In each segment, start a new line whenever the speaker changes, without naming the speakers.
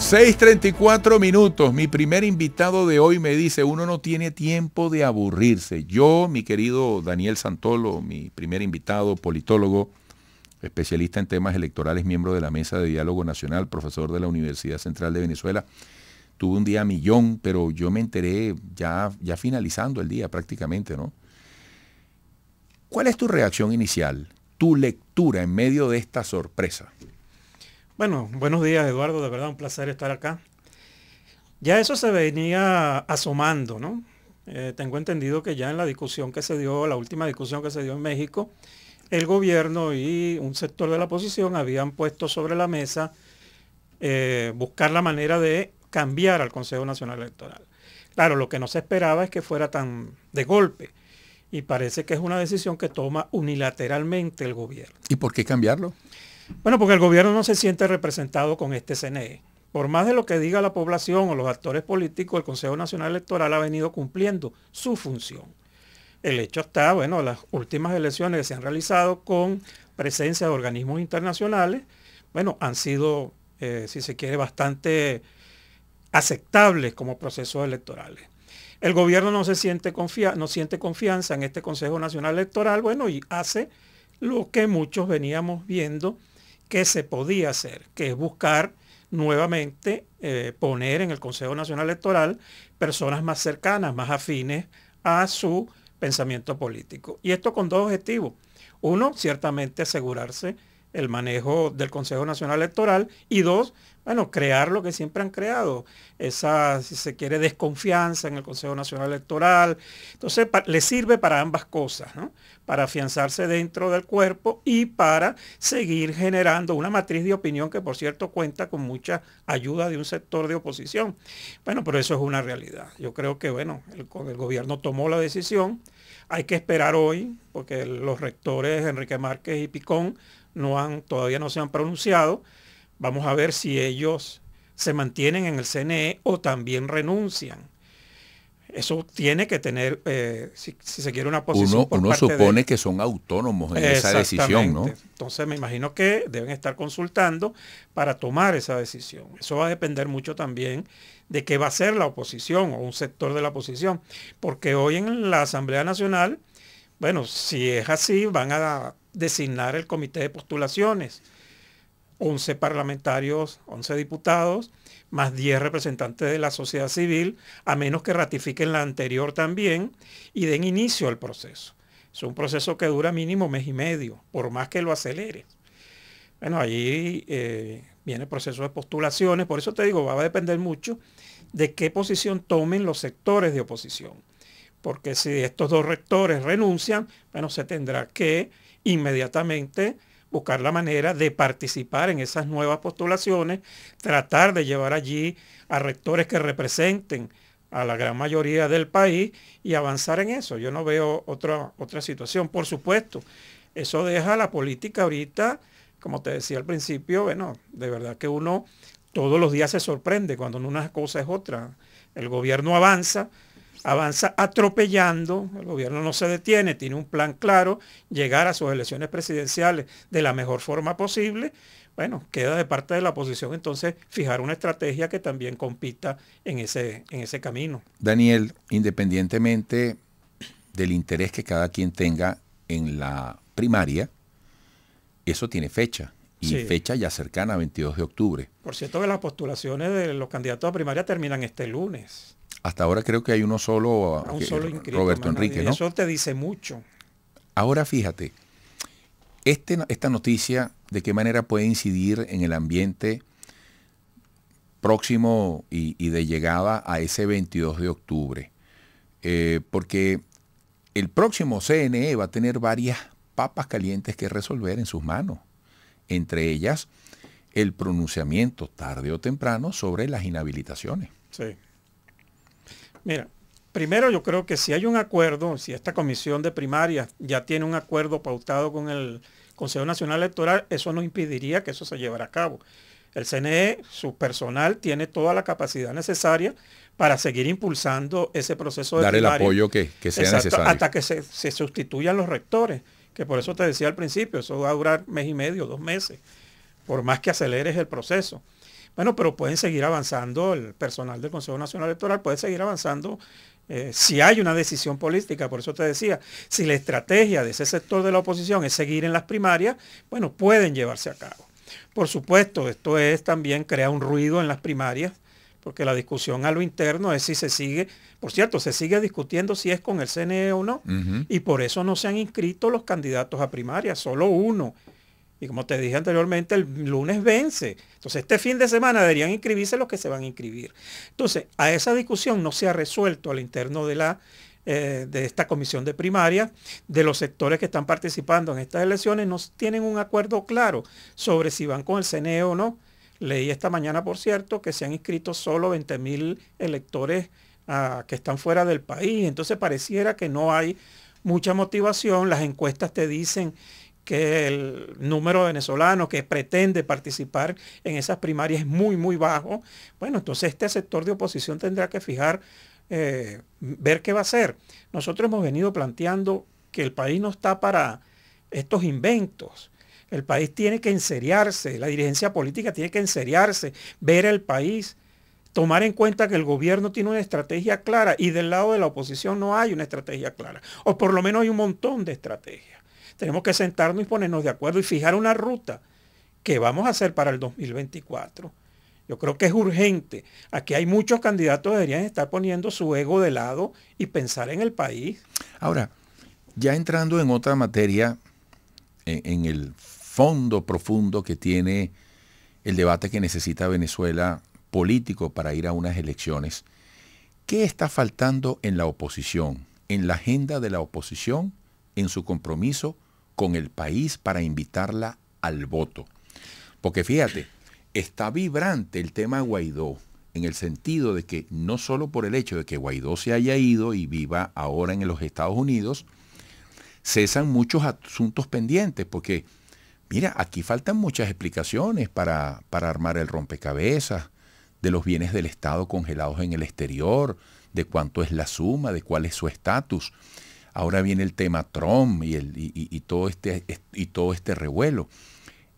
6:34. Mi primer invitado de hoy me dice, uno no tiene tiempo de aburrirse. Yo, mi querido Daniel Santolo, mi primer invitado, politólogo, especialista en temas electorales, miembro de la Mesa de Diálogo Nacional, profesor de la Universidad Central de Venezuela. Tuve un día millón, pero yo me enteré ya finalizando el día prácticamente, ¿no? ¿Cuál es tu reacción inicial, tu lectura en medio de esta sorpresa?
Bueno, buenos días, Eduardo, de verdad un placer estar acá. Ya eso se venía asomando, ¿no? Tengo entendido que ya en la discusión que se dio, la última discusión que se dio en México, el gobierno y un sector de la oposición habían puesto sobre la mesa buscar la manera de cambiar al Consejo Nacional Electoral. Claro, lo que no se esperaba es que fuera tan de golpe y parece que es una decisión que toma unilateralmente el gobierno.
¿Y por qué cambiarlo?
Bueno, porque el gobierno no se siente representado con este CNE. Por más de lo que diga la población o los actores políticos, el Consejo Nacional Electoral ha venido cumpliendo su función. El hecho está, bueno, las últimas elecciones que se han realizado con presencia de organismos internacionales, bueno, han sido, si se quiere, bastante aceptables como procesos electorales. El gobierno no siente confianza en este Consejo Nacional Electoral, bueno, y hace lo que muchos veníamos viendo que se podía hacer, que es buscar nuevamente poner en el Consejo Nacional Electoral personas más cercanas, más afines a su pensamiento político. Y esto con dos objetivos. Uno, ciertamente asegurarse el manejo del Consejo Nacional Electoral y dos, bueno, crear lo que siempre han creado, esa, si se quiere, desconfianza en el Consejo Nacional Electoral. Entonces, le sirve para ambas cosas, ¿no? Para afianzarse dentro del cuerpo y para seguir generando una matriz de opinión que, por cierto, cuenta con mucha ayuda de un sector de oposición. Bueno, pero eso es una realidad. Yo creo que, bueno, el gobierno tomó la decisión. Hay que esperar hoy, porque los rectores Enrique Márquez y Picón todavía no se han pronunciado. Vamos a ver si ellos se mantienen en el CNE o también renuncian. Eso tiene que tener, si se quiere, una posición
Uno supone que son autónomos en esa decisión, ¿no?
Entonces me imagino que deben estar consultando para tomar esa decisión. Eso va a depender mucho también de qué va a hacer la oposición o un sector de la oposición. Porque hoy en la Asamblea Nacional, bueno, si es así, van a designar el comité de postulaciones. 11 parlamentarios, 11 diputados, más 10 representantes de la sociedad civil, a menos que ratifiquen la anterior también y den inicio al proceso. Es un proceso que dura mínimo mes y medio, por más que lo acelere. Bueno, allí viene el proceso de postulaciones, por eso te digo, va a depender mucho de qué posición tomen los sectores de oposición. Porque si estos dos rectores renuncian, bueno, se tendrá que inmediatamente buscar la manera de participar en esas nuevas postulaciones, tratar de llevar allí a rectores que representen a la gran mayoría del país y avanzar en eso. Yo no veo otra situación. Por supuesto, eso deja a la política ahorita, como te decía al principio, bueno, de verdad que uno todos los días se sorprende cuando una cosa es otra. El gobierno avanza atropellando, el gobierno no se detiene, tiene un plan claro, llegar a sus elecciones presidenciales de la mejor forma posible. Bueno, queda de parte de la oposición entonces fijar una estrategia que también compita en ese camino.
Daniel, independientemente del interés que cada quien tenga en la primaria, eso tiene fecha. Y sí, fecha ya cercana a 22 de octubre.
Por cierto que las postulaciones de los candidatos a primaria terminan este lunes.
Hasta ahora creo que hay uno solo,
inscrito,
Roberto Enrique, ¿no?
Eso te dice mucho.
Ahora fíjate, esta noticia, ¿de qué manera puede incidir en el ambiente próximo y de llegada a ese 22 de octubre? Porque el próximo CNE va a tener varias papas calientes que resolver en sus manos. Entre ellas, el pronunciamiento tarde o temprano sobre las inhabilitaciones.
Sí. Mira, primero yo creo que si hay un acuerdo, si esta comisión de primarias ya tiene un acuerdo pautado con el Consejo Nacional Electoral, eso no impediría que eso se llevara a cabo. El CNE, su personal, tiene toda la capacidad necesaria para seguir impulsando ese proceso de
dar
primaria.
El apoyo que sea necesario.
Hasta que se sustituyan los rectores, que por eso te decía al principio, eso va a durar mes y medio, 2 meses, por más que aceleres el proceso. Bueno, pero pueden seguir avanzando, el personal del Consejo Nacional Electoral puede seguir avanzando si hay una decisión política. Por eso te decía, si la estrategia de ese sector de la oposición es seguir en las primarias, bueno, pueden llevarse a cabo. Por supuesto, esto es también crea un ruido en las primarias, porque la discusión a lo interno es si se sigue, por cierto, se sigue discutiendo si es con el CNE o no, y por eso no se han inscrito los candidatos a primarias, solo uno. Y como te dije anteriormente, el lunes vence. Entonces este fin de semana deberían inscribirse los que se van a inscribir. Entonces, a esa discusión no se ha resuelto al interno de esta comisión de primaria, de los sectores que están participando en estas elecciones, no tienen un acuerdo claro sobre si van con el CNE o no. Leí esta mañana, por cierto, que se han inscrito solo 20.000 electores que están fuera del país. Entonces pareciera que no hay mucha motivación. Las encuestas te dicen que el número de venezolanos que pretende participar en esas primarias es muy, muy bajo. Bueno, entonces este sector de oposición tendrá que ver qué va a hacer. Nosotros hemos venido planteando que el país no está para estos inventos. El país tiene que enseriarse, la dirigencia política tiene que enseriarse, ver el país, tomar en cuenta que el gobierno tiene una estrategia clara y del lado de la oposición no hay una estrategia clara, o por lo menos hay un montón de estrategias. Tenemos que sentarnos y ponernos de acuerdo y fijar una ruta que vamos a hacer para el 2024. Yo creo que es urgente. Aquí hay muchos candidatos que deberían estar poniendo su ego de lado y pensar en el país.
Ahora, ya entrando en otra materia, en el fondo profundo que tiene el debate que necesita Venezuela político para ir a unas elecciones, ¿qué está faltando en la oposición, en la agenda de la oposición, en su compromiso con el país para invitarla al voto? Porque fíjate, está vibrante el tema Guaidó, en el sentido de que no solo por el hecho de que Guaidó se haya ido y viva ahora en los Estados Unidos, cesan muchos asuntos pendientes, porque mira, aquí faltan muchas explicaciones para armar el rompecabezas de los bienes del Estado congelados en el exterior, de cuánto es la suma, de cuál es su estatus. Ahora viene el tema Trump y todo este revuelo.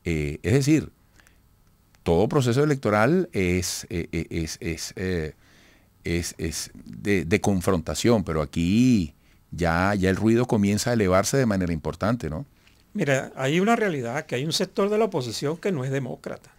Es decir, todo proceso electoral es de confrontación, pero aquí ya el ruido comienza a elevarse de manera importante, ¿no?
Mira, hay una realidad, que hay un sector de la oposición que no es demócrata,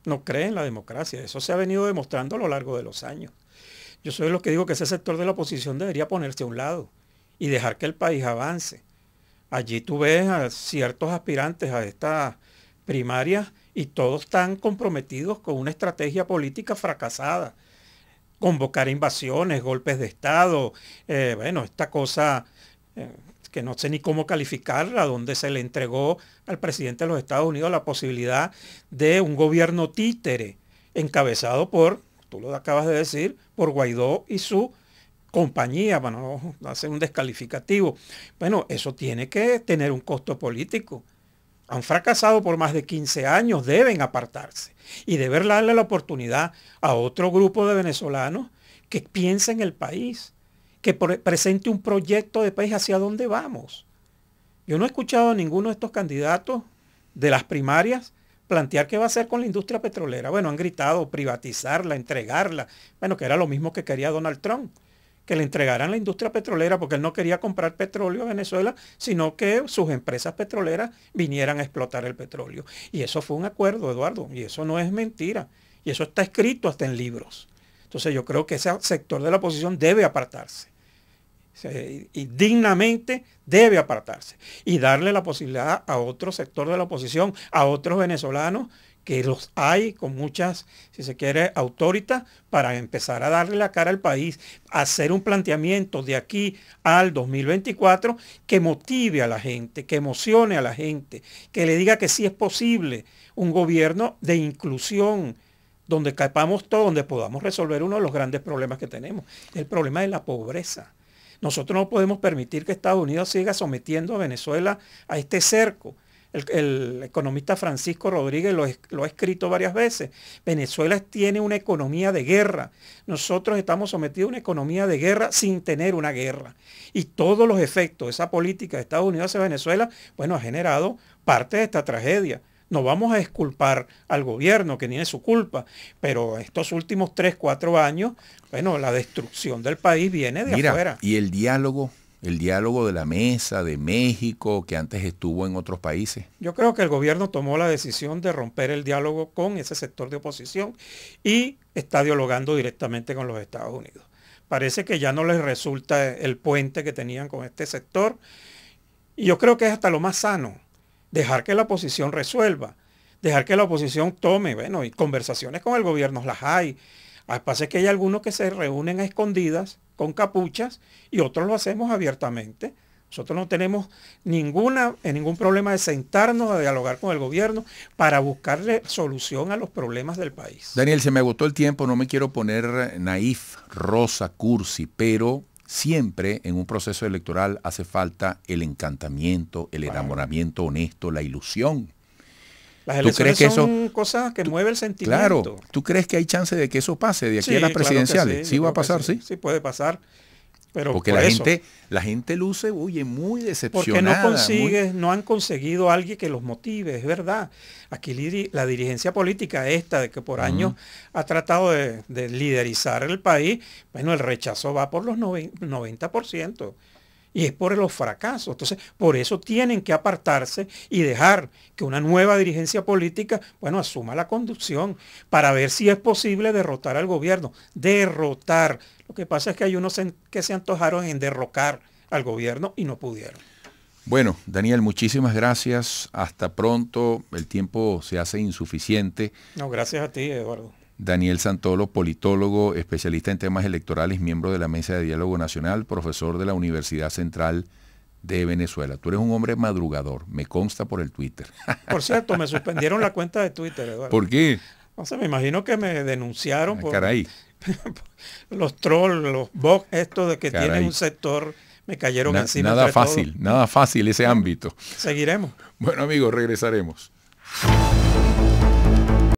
no cree en la democracia. Eso se ha venido demostrando a lo largo de los años. Yo soy de los que digo que ese sector de la oposición debería ponerse a un lado y dejar que el país avance. Allí tú ves a ciertos aspirantes a estas primarias y todos están comprometidos con una estrategia política fracasada. Convocar invasiones, golpes de Estado, esta cosa que no sé ni cómo calificarla, donde se le entregó al presidente de los Estados Unidos la posibilidad de un gobierno títere encabezado por, tú lo acabas de decir, por Guaidó y su compañía, para no hacer un descalificativo. Bueno, eso tiene que tener un costo político. Han fracasado por más de 15 años, deben apartarse y deben darle la oportunidad a otro grupo de venezolanos que piense en el país, que presente un proyecto de país hacia dónde vamos. Yo no he escuchado a ninguno de estos candidatos de las primarias plantear qué va a hacer con la industria petrolera. Bueno, han gritado privatizarla, entregarla, bueno, que era lo mismo que quería Donald Trump, que le entregaran la industria petrolera porque él no quería comprar petróleo a Venezuela, sino que sus empresas petroleras vinieran a explotar el petróleo. Y eso fue un acuerdo, Eduardo, y eso no es mentira. Y eso está escrito hasta en libros. Entonces yo creo que ese sector de la oposición debe apartarse. Y dignamente debe apartarse. Y darle la posibilidad a otro sector de la oposición, a otros venezolanos, que los hay con muchas, si se quiere, autoritas, para empezar a darle la cara al país, hacer un planteamiento de aquí al 2024 que motive a la gente, que emocione a la gente, que le diga que sí es posible un gobierno de inclusión, donde capamos todo, donde podamos resolver uno de los grandes problemas que tenemos, el problema de la pobreza. Nosotros no podemos permitir que Estados Unidos siga sometiendo a Venezuela a este cerco. El economista Francisco Rodríguez lo ha escrito varias veces. Venezuela tiene una economía de guerra. Nosotros estamos sometidos a una economía de guerra sin tener una guerra. Y todos los efectos de esa política de Estados Unidos hacia Venezuela, bueno, ha generado parte de esta tragedia. No vamos a exculpar al gobierno, que tiene su culpa, pero estos últimos 3, 4 años, bueno, la destrucción del país viene de afuera.
Y el diálogo de la mesa de México, que antes estuvo en otros países.
Yo creo que el gobierno tomó la decisión de romper el diálogo con ese sector de oposición y está dialogando directamente con los Estados Unidos. Parece que ya no les resulta el puente que tenían con este sector. Y yo creo que es hasta lo más sano, dejar que la oposición resuelva, dejar que la oposición tome, bueno, y conversaciones con el gobierno las hay. Lo que pasa es que hay algunos que se reúnen a escondidas, con capuchas, y otros lo hacemos abiertamente. Nosotros no tenemos ningún problema de sentarnos a dialogar con el gobierno para buscarle solución a los problemas del país.
Daniel, se me agotó el tiempo, no me quiero poner naif, rosa, cursi, pero siempre en un proceso electoral hace falta el encantamiento, el enamoramiento honesto, la ilusión.
Las elecciones son cosas que mueven el sentimiento.
Claro, ¿tú crees que hay chance de que eso pase de aquí a las presidenciales?
Claro que
¿Sí va a pasar? Sí.
Sí puede pasar. Pero
porque la gente luce, muy decepcionada.
Porque no han conseguido a alguien que los motive, es verdad. Aquí la dirigencia política de que por años ha tratado de liderizar el país, bueno, el rechazo va por los 90%. Y es por los fracasos. Entonces, por eso tienen que apartarse y dejar que una nueva dirigencia política, bueno, asuma la conducción para ver si es posible derrotar al gobierno. Derrotar. Lo que pasa es que hay unos que se antojaron en derrocar al gobierno y no pudieron.
Bueno, Daniel, muchísimas gracias. Hasta pronto. El tiempo se hace insuficiente.
No, gracias a ti, Eduardo.
Daniel Santolo, politólogo, especialista en temas electorales, miembro de la Mesa de Diálogo Nacional, profesor de la Universidad Central de Venezuela. Tú eres un hombre madrugador, me consta por el Twitter.
Por cierto, me suspendieron la cuenta de Twitter, Eduardo.
¿Por qué?
No sé, me imagino que me denunciaron por
caray.
los trolls, los bots, estos de que tienen un sector, me cayeron encima.
Nada fácil ese ámbito.
Seguiremos.
Bueno, amigos, regresaremos.